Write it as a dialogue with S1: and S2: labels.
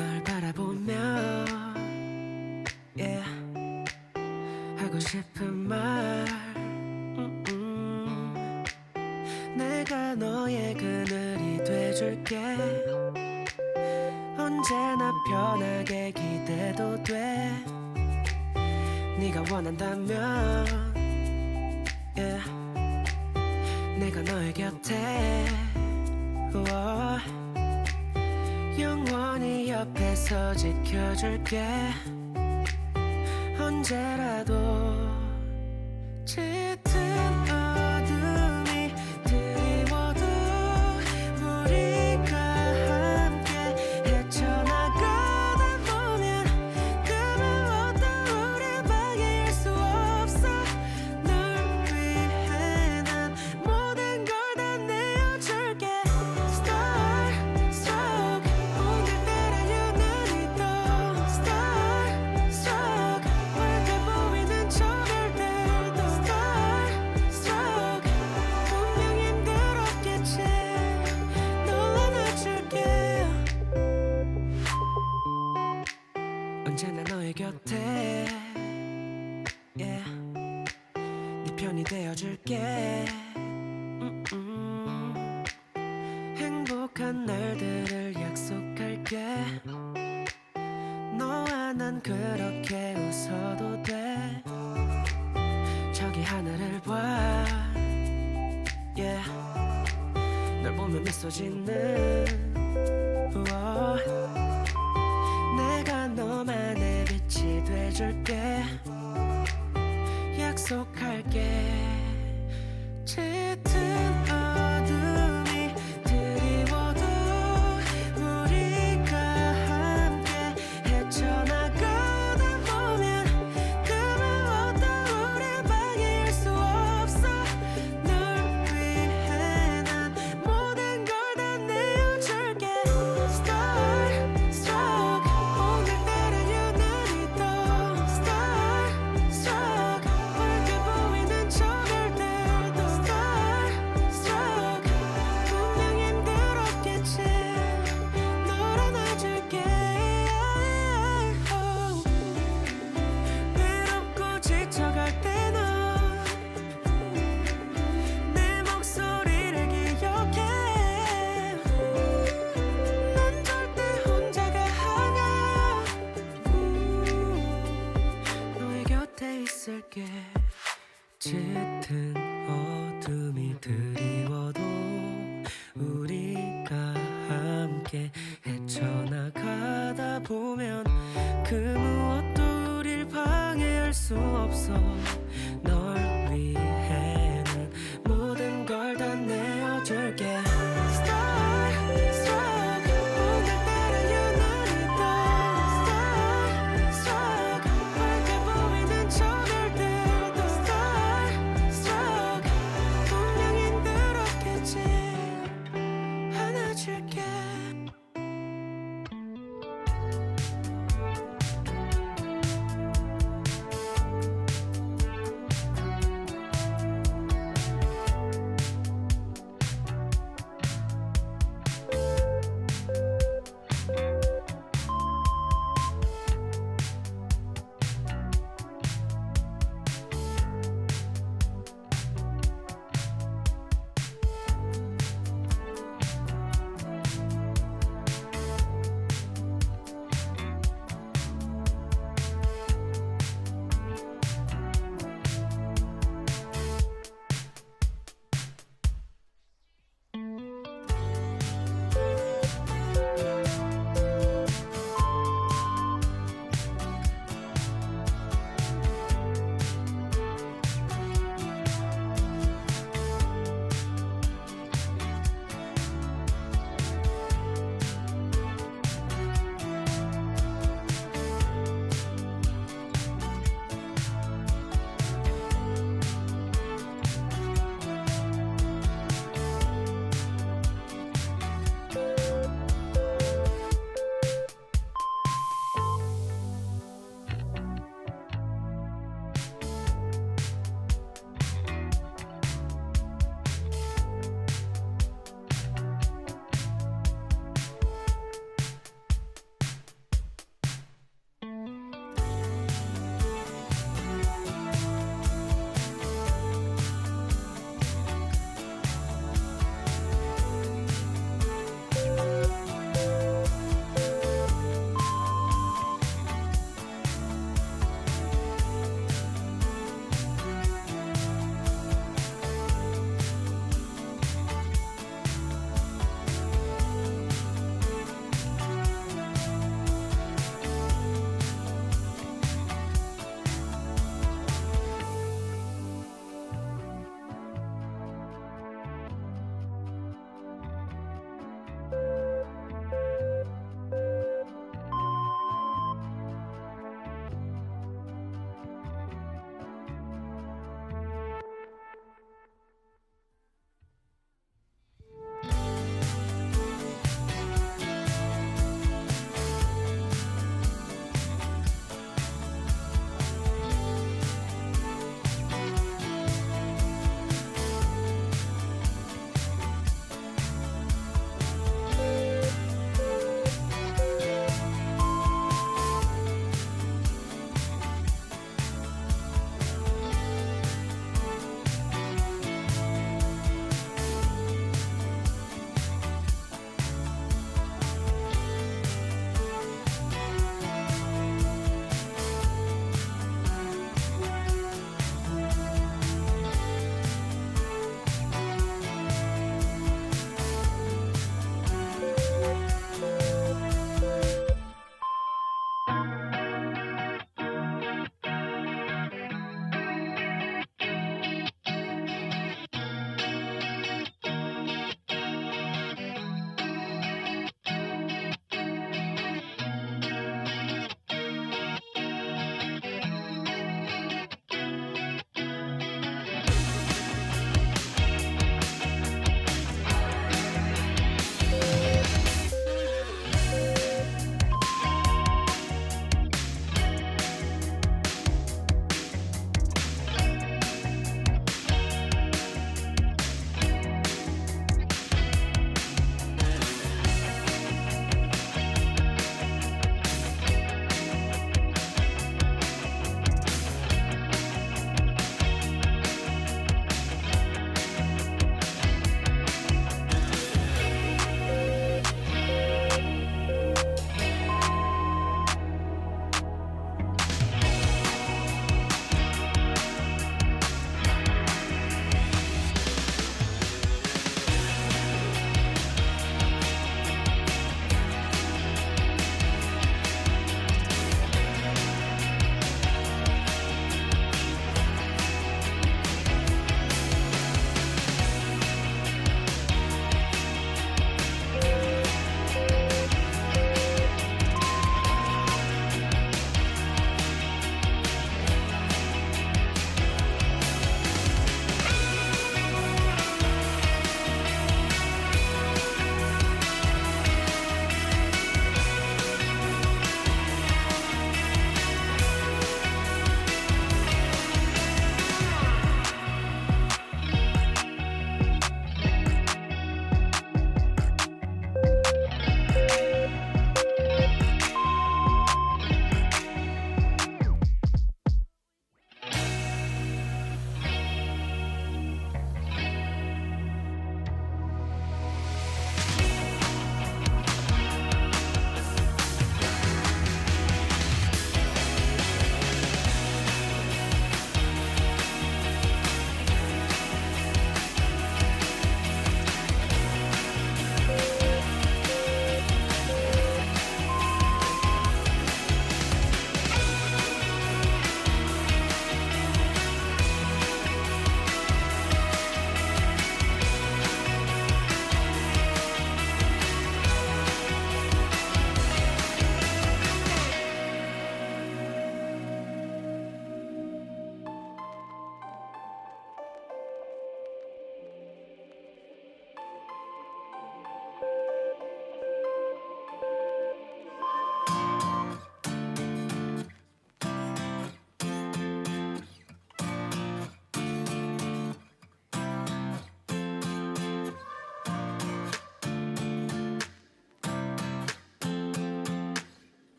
S1: 널 바라보며 yeah. 하고 싶은 말 내가 너의 그늘이 돼줄게 언제나 편하게 기대도 돼 네가 원한다면 yeah. 내가 너의 곁에 영원히 옆에서 지켜줄게 언제라도 짙은 어둠이 드리워도 우리가 함께 헤쳐나가다 보면 그 무엇도 우릴 방해할 수 없어 널 위해 난 모든 걸 다 내어줄게 Star struck 오늘따라 유난히 더 Star struck 맑아 보이는 저별들도 Star struck 분명 힘들었겠지 널 안아줄게 언제나 너의 곁에 yeah. 네 편이 되어줄게 행복한 날들을 약속할게 너와 난 그렇게 웃어도 돼 저기 하늘을 봐 yeah. 널 보면 미소 짓는 내가 너만의 빛이 돼줄게 약속할게 짙은 어둠이 드리워도 우리가 함께 헤쳐나가다 보면 그 무엇도 우릴 방해할 수 없어 널 위해 난 모든 걸 다 내어줄게 Star struck 오늘따라 유난히 더 Star struck 맑아 보이는 저별들도 Star struck 분명 힘들었겠지 널 안아줄게 외롭고 지쳐갈 때 넌 내 목소리를 기억해 난 절대 혼자가 아냐 너의 곁에 있을게 짙은 어둠이 드리워도 우리가 함께 헤쳐나가다 보면 그 무엇도 우릴 방해할 수 없어